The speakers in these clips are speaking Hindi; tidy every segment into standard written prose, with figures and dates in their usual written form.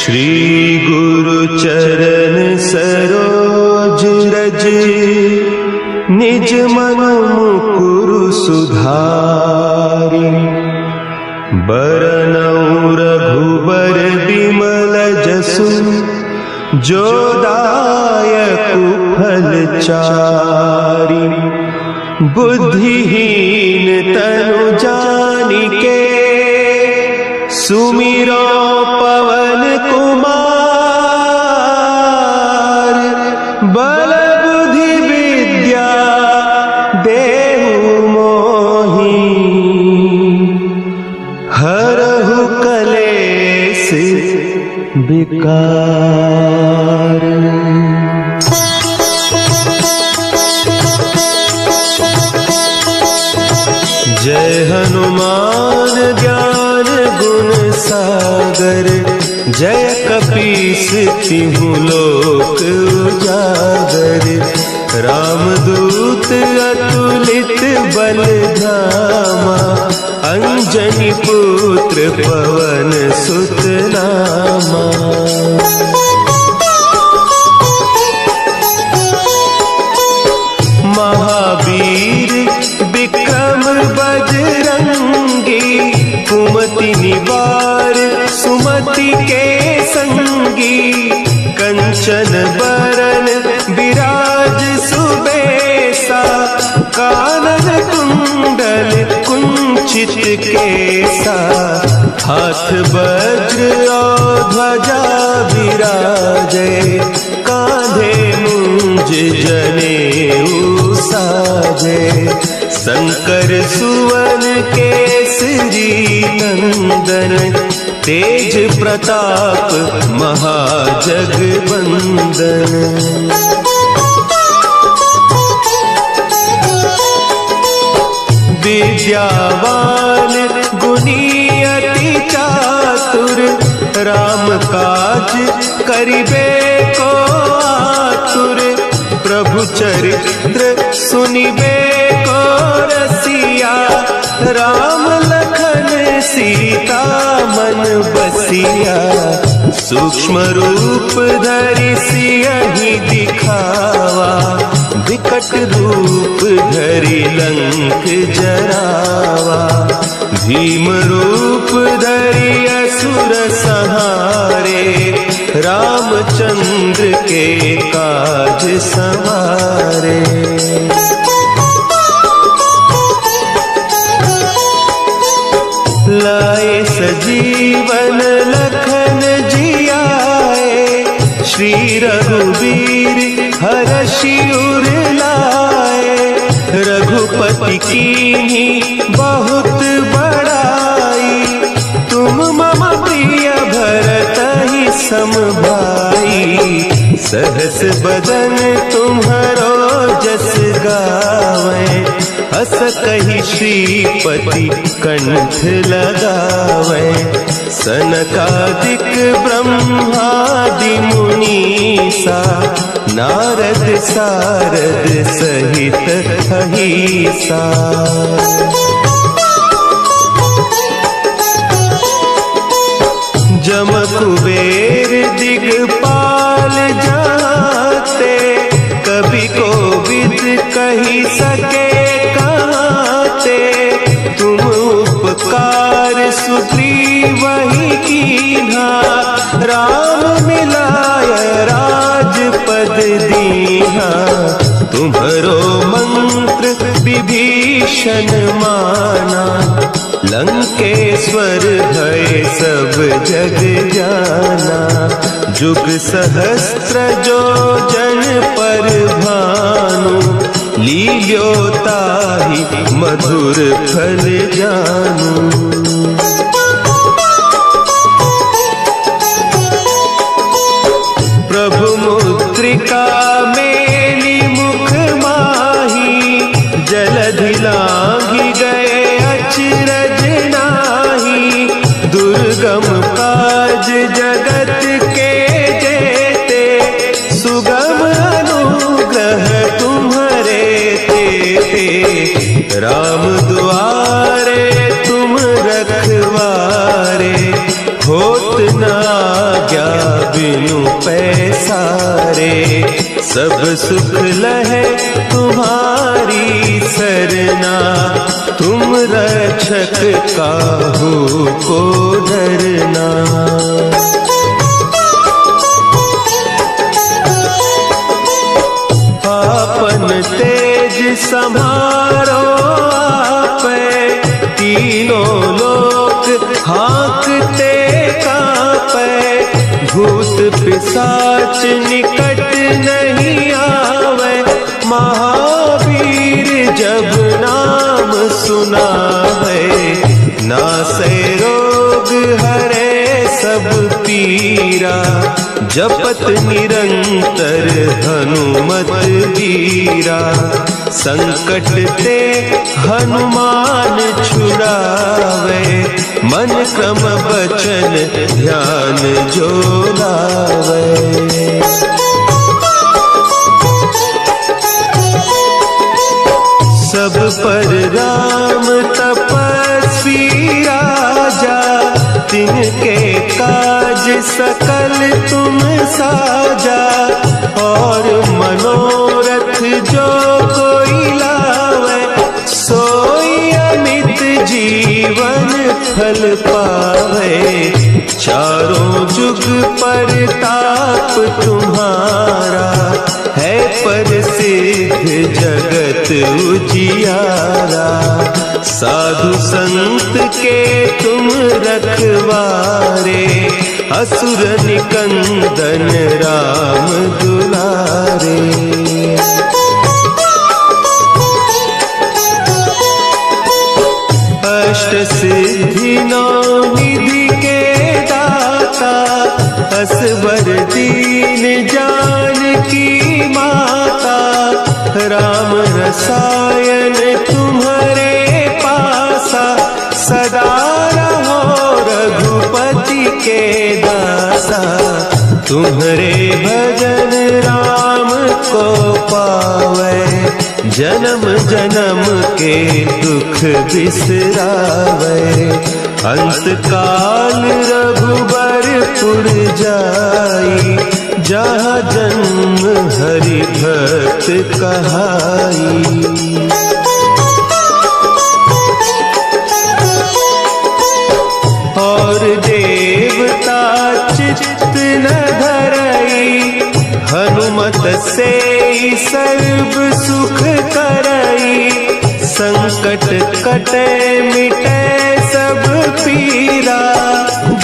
श्री गुरु चरण सरोज रज, निज मन मुकुरु सुधारि। बरनउँ रघुबर बिमल जसु, जो दायकु फल चारि। बुद्धिहीन तनु जानिके, सुमिरो पवन कुमार। बल बुद्धि विद्या देहु मोहि, हरहु कलेस विकार। जय हनुमान ज्ञान गुण सागर, जय कपीस तिहु लोक उजागर। रामदूत अतुलित बल धामा, अंजनी पुत्र पवन सुत नामा। महावीर विक्रम बजरंगी, कुमति निवार सुमति के संगी। कंचन बरन विराज सुबेसा, कानन कुंडल कुंचित केसा। हाथ वज्र और ध्वजा विराजे, कांधे मूंज जनेऊ साजे। शंकर सुवन केसरी नंदन, तेज प्रताप महाजगवंदन। विद्यावान गुणी अति चातुर, राम काज करिबे को आतुर। प्रभु चरित्र सुनिबे को रसिया, राम लखन सीता मन बसिया। सूक्ष्म रूप धरि सियहि दिखावा, विकट रूप धरि लंक जरावा। भीम रूप धरि असुर संहारे, रामचंद्र के काज सवारे। लाए सजीवन लखन जियाए, श्री रघुवीर हरषि उर लाए। रघुपति कीन्ही बहुत बड़ाई, तुम मम प्रिय भरतहि सम भाई। सहस बदन तुम्हरो जस गावे, हस कहि श्रीपति कंठ लगावे। सनकादिक ब्रह्मादि मुनीसा, नारद सारद सहित अहीसा। जम कुबेर दिगपाल जाते, कवि कोविद कहि सके कहते। तुम उपकार सुग्रीवहि कीन्हा, राम मिलाय राजपद दीन्हा। तुम्हरो मंत्र विभीषण माना, लंकेश्वर भय सब जग जाना। जुग सहस्त्र जो जन पर भानु, लील्योताहि मधुर फल जानू। प्रभु मुद्रिका मेली मुख माही, जलधि लांघि गए अचरज नाही। दुर्गम काज जगत के जेते, सुगम अनुग्रह तुम्हरे तेते। राम दुआरे तुम रखवारे, होत न आज्ञा बिनु पैसारे, सब सुख लहे तुम्हारी सरना, तुम रक्षक काहू को डरना। आपन तेज संभारो आपे, तीनों लोक हाँकते कांपे, भूत पिशाच निकट नहीं आवे, महावीर जब नाम सुनावे, नासे रोग हरे सब पीरा, जपत निरंतर हनुमत वीरा, संकट ते हनुमान छुड़ावे, मन क्रम बचन ध्यान जो लावे। सब पर राम तपस्वी राजा, तिनके काज सकल तुम साजा, और मनोरथ जो कोई लावे, सोई अमित जीवन फल पावे, चारों जुग परताप तुम्हारा, है प्रसिद्ध जगत उजियारा, साधु संत के तुम रखवारे, असुर निकंदन राम दुलारे। अष्ट सिद्धि नौ निधि के दाता, असवर दीन जानकी माता, राम रसायन तुम्हारे पासा, सदा रहो रघुपति के दासा, तुम्हारे भजन राम को पावे, जन्म जन्म के दुख बिसरावे, अंत काल रघुबरपुर जाई, जहाँ जन्म हरि भक्त कहाई। और देवता चित्त न धरई, हनुमत से सर्व सुख करई, संकट कटे मिटे सब पीरा,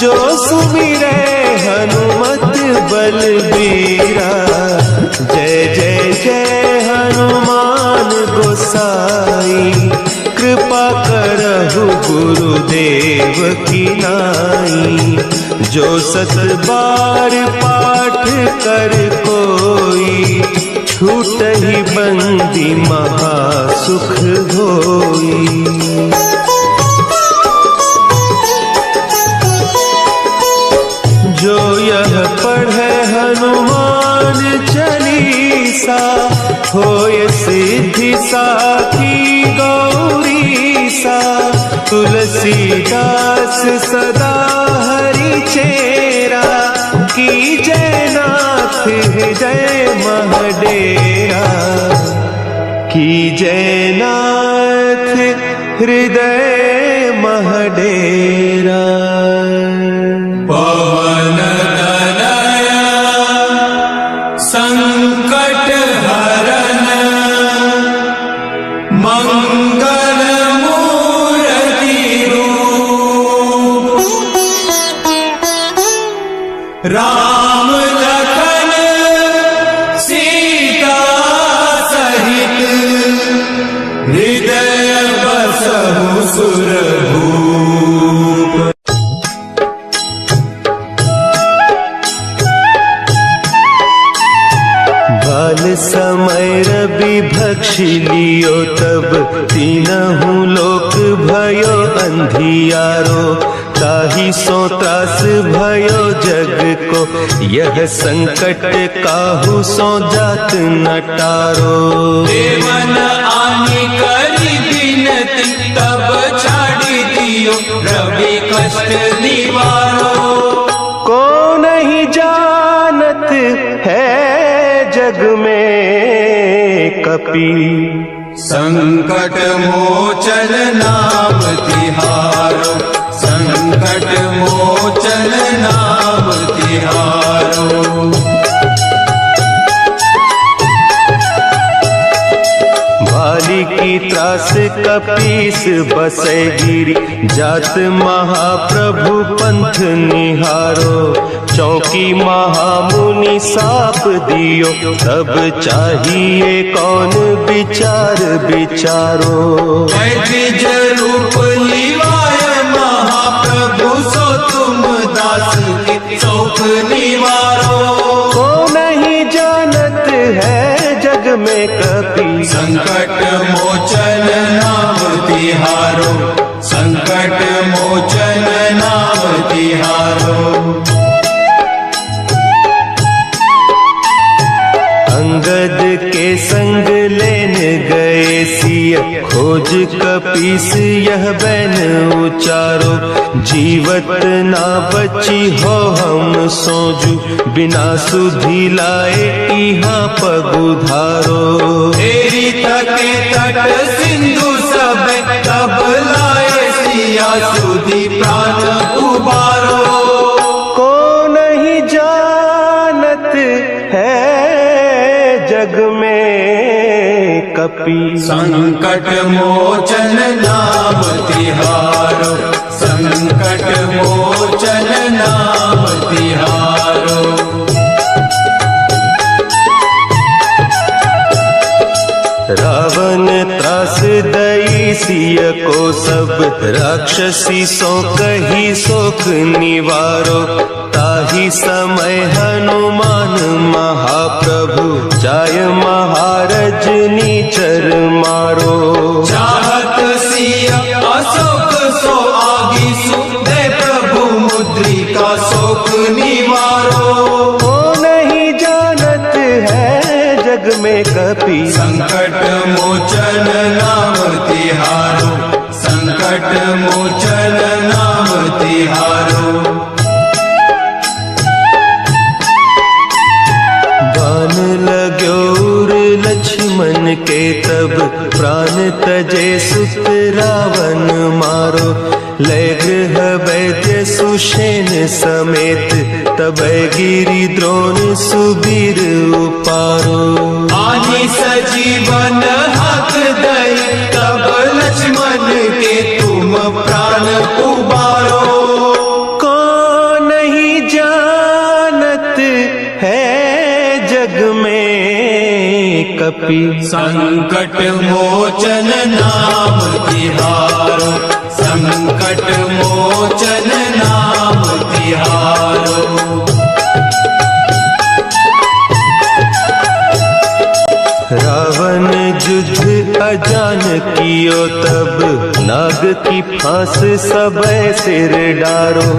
जो सुमिरे हनुमत बलबीरा, जय जय जय हनुमान गोसाई, कृपा करहु गुरुदेव की नाई, जो सत बार पाठ कर कोई, छूट ही बंदी महासुख होई। जो यह पढ़े हनुमान चालीसा, होय सिद्धि साखी गौरीसा, तुलसीदास सदा हरि चेरा, की जय नाथ हृदय महडेरा, की जय नाथ हृदय महडेरा। पवन तनया संकट हरन, मंगल मूर्ति रूप, राम लखन सीता सहित, हृदय बसहु सुरभूप। बाल समय रवि भक्षि लियो, तब तीनहु लोक भयो अंधियारो, ताहि सो त्रास भयो जग को, यह संकट काहू सो जात न टारो। देवन आनि करि बिनती, तब छाड़ी दियो रवि कष्ट निवारो, को नहीं कपि। संकट मोचन नाम तिहारो, संकट मोचन नाम तिहारो। भाली की त्रास कपीस बसै गिरी, जात महाप्रभु पंथ निहारो। चौकी महामुनि साप दियो, तब चाहिए कौन विचार विचारो। द्विज रूप लिवाय महाप्रभु, सो तुम दास के शोक निवारो। को नहीं जानत है जग में कपि, संकट मोचन नाम तिहारो, संकट मोचन नाम तिहारो। अंगद के संग लेन गए सिय, खोज कपीस यह बैन उचारो। जीवत ना बची हो हम सोजू, बिना सुधि लाए इहाँ पगुधारो। तेरी तके तट सिंधु सब, तब लाए सिया सुधि प्राण उबारो। को नहीं जानत है जग में कपि, संकट मोचन नाम तिहारो, संकट मोचन नाम तिहारो। रावण त्रास दई सिय को सब, राक्षसी सो कही शोक निवारो। ताही समय हनुमान महाप्रभु, जाय महारज नीचर मारो। चाहत सिया अशोक सो आगी, सुदे प्रभु मुद्रिका शोक निवारो। को नहीं जानत है जग में कपि, संकट मोचन नाम तिहारो, संकट मोचन नाम तिहारो। बान लाग्योर लक्ष्मण के तब, प्राण तजे सुत रावण मारो। लय गृह वैद्य सुषेण समेत, तब गिरि द्रोण सुबीर उपारो। आनि सजीवन हक दय, तब लक्ष्मण के तुम प्राण उबारो। को नहीं जानत है जग में कपि, संकट मोचन नाम तिहारो, संकट मोचन नाम तिहारो। रावण युद्ध अजान कियो तब, नाग की फांस सबे सिर डारो।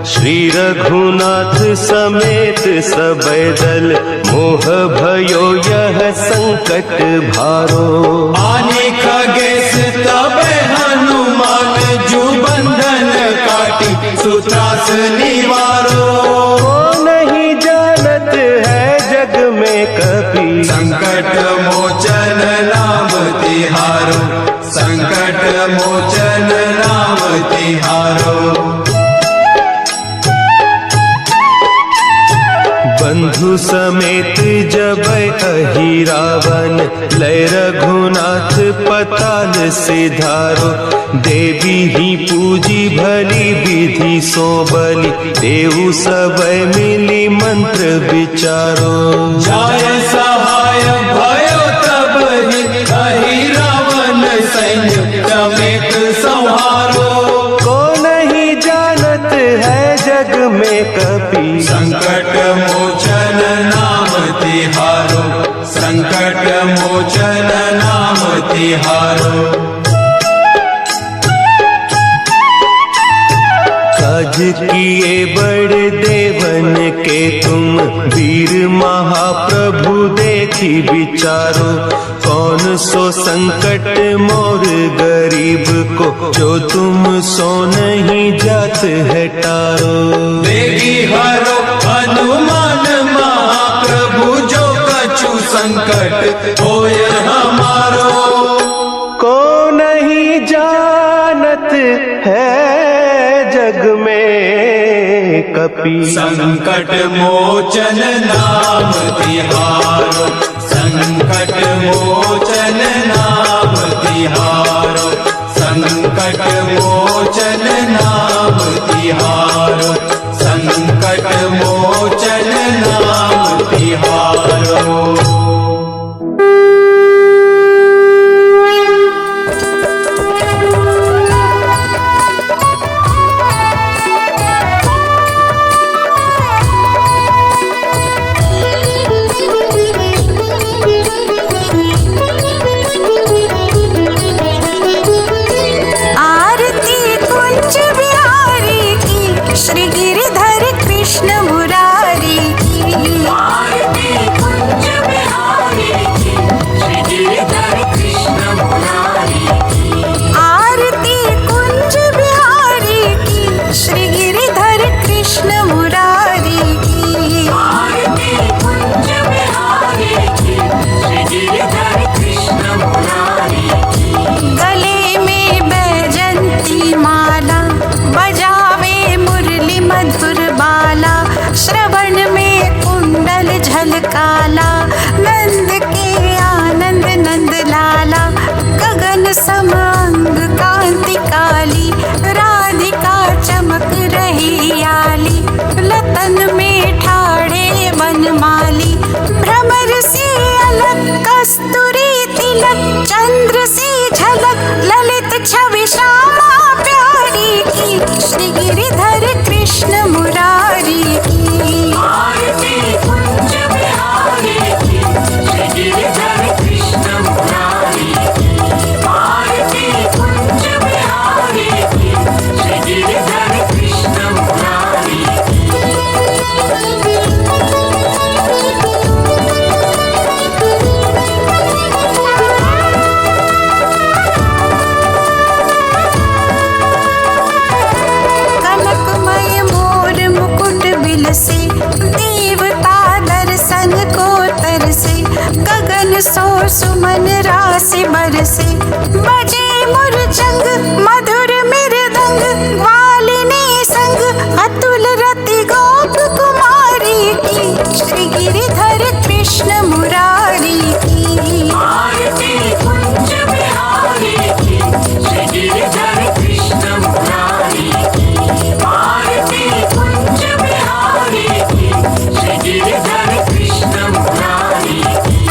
श्री रघुनाथ समेत सबे दल, मोह भयो यह संकट भारो। आने खगेश तब हनुमान, जो बंधन काटी सुत्रास निवारो। को नहीं जानत है जग में कपि, संकट मोचन नाम तिहारो, संकट मोचन नाम तिहारो। बंधु समेत जब अहि रावण, लय रघुनाथ पताल सिधारो। देवी ही पूजी भली विधि सो बलि, देहु सब मिली मंत्र विचारो। जाय सहाय भयो तब ही, अहि रावण सैन्य समेत संहारो। को नहीं जानत है जग में कपि, संकट मोचन नाम तिहारो, संकट मोचन नाम तिहारो। काज किए बड़े देवन के तुम, वीर महाप्रभु देखी विचारो। कौन सो संकट मोर गरीब को, जो तुम सो नहीं जात है टारो। देगी हरो हनुमान महाप्रभु, जो कछु संकट होय हम कपि। संकट मोचन नाम तिहारो, संकट मोचन नाम तिहारो, संकट मोचन नाम तिहारो, संकट मोचन नाम तिहारो। श्री गिरिधर कृष्ण मुरारी की। आरती कुंज बिहारी की, श्री गिरिधर कृष्ण मुरारी की। आरती कुंज बिहारी की, श्री गिरिधर कृष्ण मुरारी की। आरती कुंज बिहारी की, श्री गिरिधर कृष्ण मुरारी की। गले में बैजंती माला, बजावे मधुर बाला, श्रवण में कुंडल झलकाला, नंद के आनंद नंद लाला। गगन समांग कांति काली, राधिका चमक रही आली। लतन में ठाड़े वनमाली, भ्रमर से अलग कस्तूरी तिलक। चंद्र से झलक ललित छवि श्यामा प्यारी की, श्री गिरिधर कृष्ण मुरारी की। आरती कुंज बिहारी की, श्री गिरिधर कृष्ण मुरारी की। आरती कुंज बिहारी की, श्री गिरिधर कृष्ण मुरारी की। कनकमय मोर मुकुट बिलसे, देवता दर्शन को तरसे। गगन सो सुमन राशि बरसे, बजे मुरचंग मधुर मृदंग। ग्वालिनी संग अतुल रति गोप कुमारी की, श्री गिरिधर कृष्ण मुरारी की। आरती कुंज बिहारी की, श्री गिरिधर कृष्ण मुरारी की। आरती कुंज बिहारी की, श्री गिरिधर कृष्ण मुरारी की।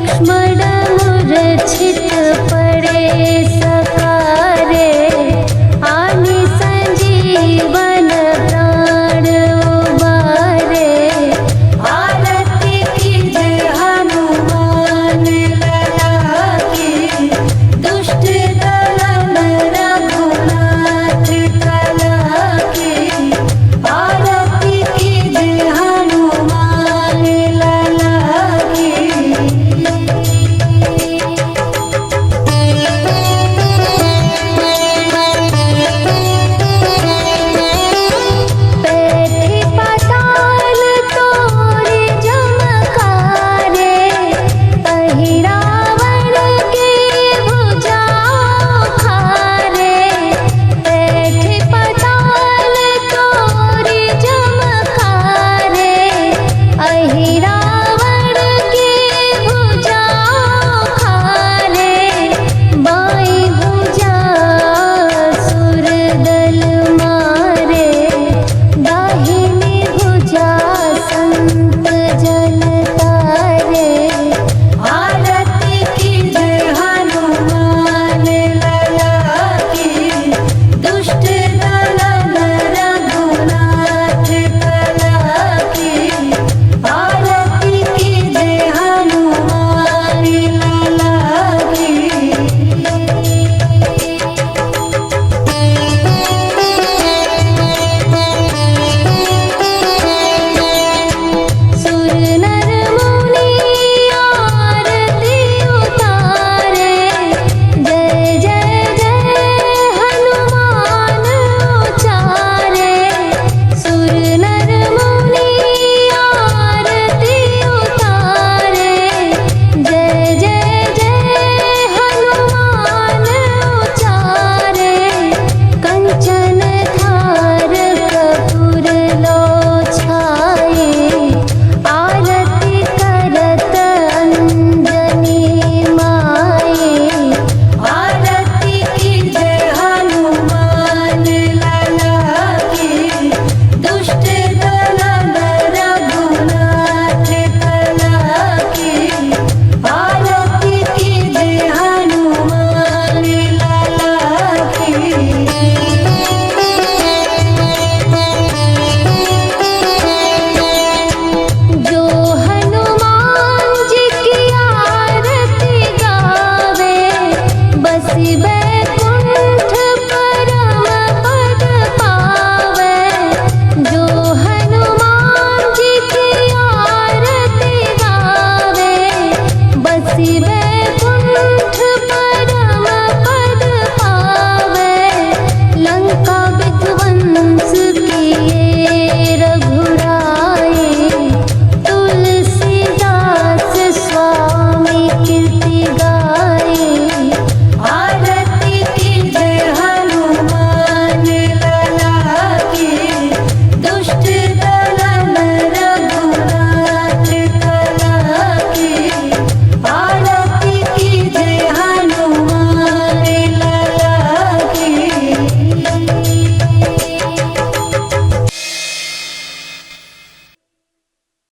लक्ष्मण